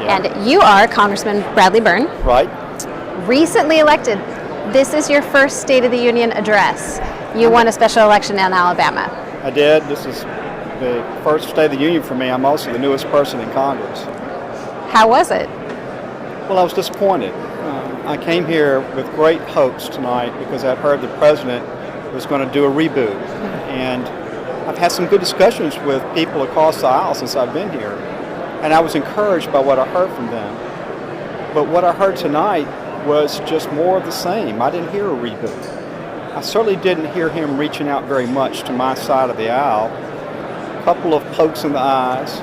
Yeah. And you are Congressman Bradley Byrne. Right. Recently elected. This is your first State of the Union address. You won a special election in Alabama. I did. This is the first State of the Union for me. I'm also the newest person in Congress. How was it? Well, I was disappointed. I came here with great hopes tonight because I'd heard the president was going to do a reboot. And I've had some good discussions with people across the aisle since I've been here. And I was encouraged by what I heard from them. But what I heard tonight was just more of the same. I didn't hear a reboot. I certainly didn't hear him reaching out very much to my side of the aisle. A couple of pokes in the eyes.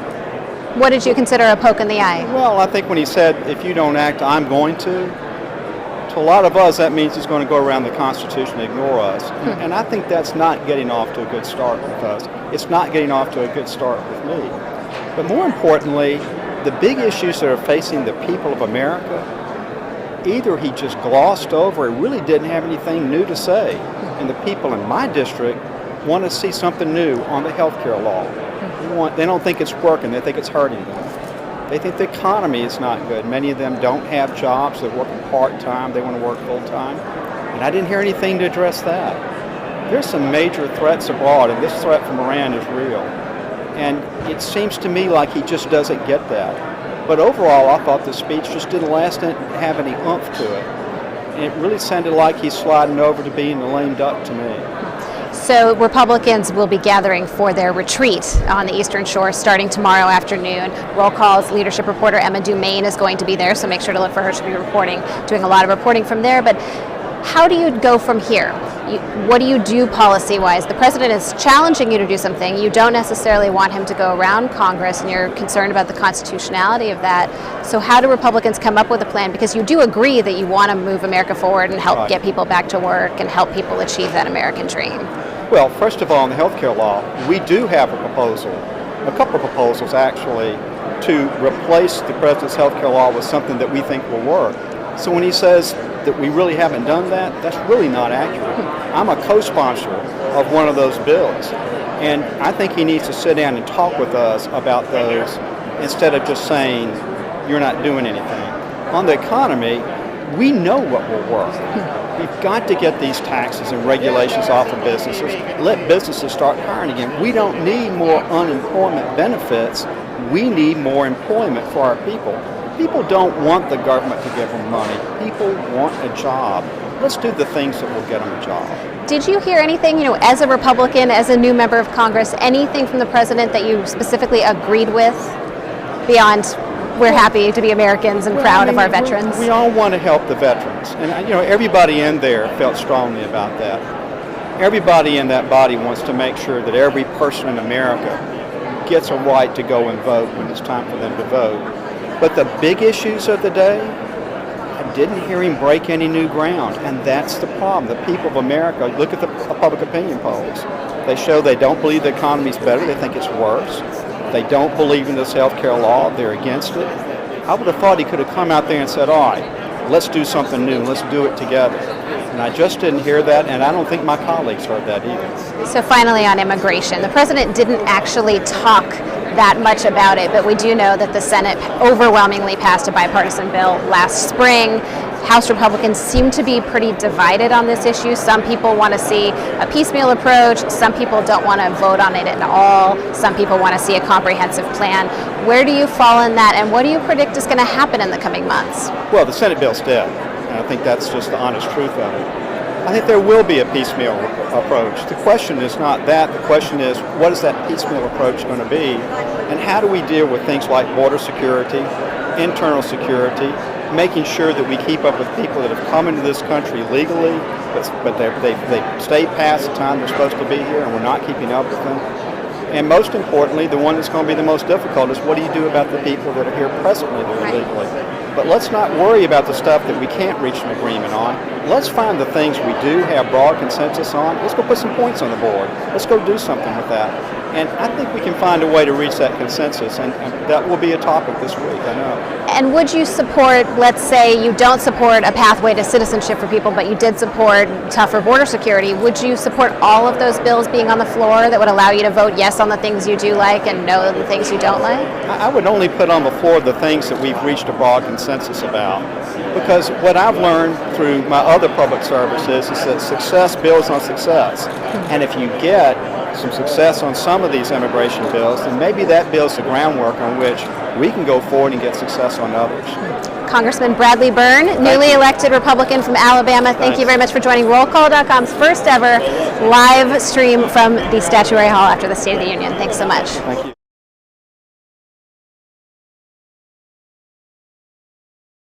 What did you consider a poke in the eye? Well, I think when he said, if you don't act, I'm going to a lot of us, that means he's going to go around the Constitution and ignore us. And I think that's not getting off to a good start with us. It's not getting off to a good start with me. But more importantly, the big issues that are facing the people of America, either he just glossed over or really didn't have anything new to say. And the people in my district want to see something new on the health care law. They don't think it's working. They think it's hurting them. They think the economy is not good. Many of them don't have jobs. They're working part-time. They want to work full-time. And I didn't hear anything to address that. There's some major threats abroad, and this threat from Iran is real. And it seems to me like he just doesn't get that. But overall, I thought the speech just didn't have any oomph to it. And it really sounded like he's sliding over to being the lame duck to me. So Republicans will be gathering for their retreat on the Eastern Shore starting tomorrow afternoon. Roll Call's leadership reporter Emma Dumaine is going to be there, so make sure to look for her. She'll be doing a lot of reporting from there. But how do you go from here? What do you do policy-wise? The president is challenging you to do something. You don't necessarily want him to go around Congress, and you're concerned about the constitutionality of that. So how do Republicans come up with a plan? Because you do agree that you want to move America forward and help get people back to work and help people achieve that American dream. Well, first of all, on the health care law, we do have a proposal, a couple of proposals actually, to replace the president's health care law with something that we think will work. So when he says that we really haven't done that, that's really not accurate. I'm a co-sponsor of one of those bills, and I think he needs to sit down and talk with us about those instead of just saying, you're not doing anything. On the economy, we know what will work. We've got to get these taxes and regulations off of businesses. Let businesses start hiring again. We don't need more unemployment benefits. We need more employment for our people. People don't want the government to give them money. People want a job. Let's do the things that will get them a job. Did you hear anything, as a Republican, as a new member of Congress, anything from the president that you specifically agreed with beyond we're happy to be Americans and proud of our veterans? We all want to help the veterans. And, everybody in there felt strongly about that. Everybody in that body wants to make sure that every person in America gets a right to go and vote when it's time for them to vote. But the big issues of the day, I didn't hear him break any new ground. And that's the problem. The people of America, look at the public opinion polls. They show they don't believe the economy's better. They think it's worse. They don't believe in this health care law. They're against it. I would have thought he could have come out there and said, all right, let's do something new. Let's do it together. And I just didn't hear that, and I don't think my colleagues heard that either. So finally on immigration, the president didn't actually talk that much about it, but we do know that the Senate overwhelmingly passed a bipartisan bill last spring. House Republicans seem to be pretty divided on this issue. Some people want to see a piecemeal approach. Some people don't want to vote on it at all. Some people want to see a comprehensive plan. Where do you fall in that, and what do you predict is going to happen in the coming months? Well, the Senate bill's dead, and I think that's just the honest truth of it. I think there will be a piecemeal approach. The question is not that. The question is, what is that piecemeal approach going to be, and how do we deal with things like border security, internal security, making sure that we keep up with people that have come into this country legally, but they've stayed past the time they're supposed to be here, and we're not keeping up with them. And most importantly, the one that's going to be the most difficult is what do you do about the people that are here presently that are illegally? But let's not worry about the stuff that we can't reach an agreement on. Let's find the things we do have broad consensus on. Let's go put some points on the board. Let's go do something with that. And I think we can find a way to reach that consensus, and that will be a topic this week, I know. And would you support, let's say you don't support a pathway to citizenship for people, but you did support tougher border security, would you support all of those bills being on the floor that would allow you to vote yes on the things you do like and no on the things you don't like? I would only put on the floor the things that we've reached a broad consensus about. Because what I've learned through my other public services is that success builds on success. And if you get some success on some of these immigration bills, then maybe that builds the groundwork on which we can go forward and get success on others. Congressman Bradley Byrne, newly elected Republican from Alabama, thank you very much for joining RollCall.com's first ever live stream from the Statuary Hall after the State of the Union. Thanks so much. Thank you.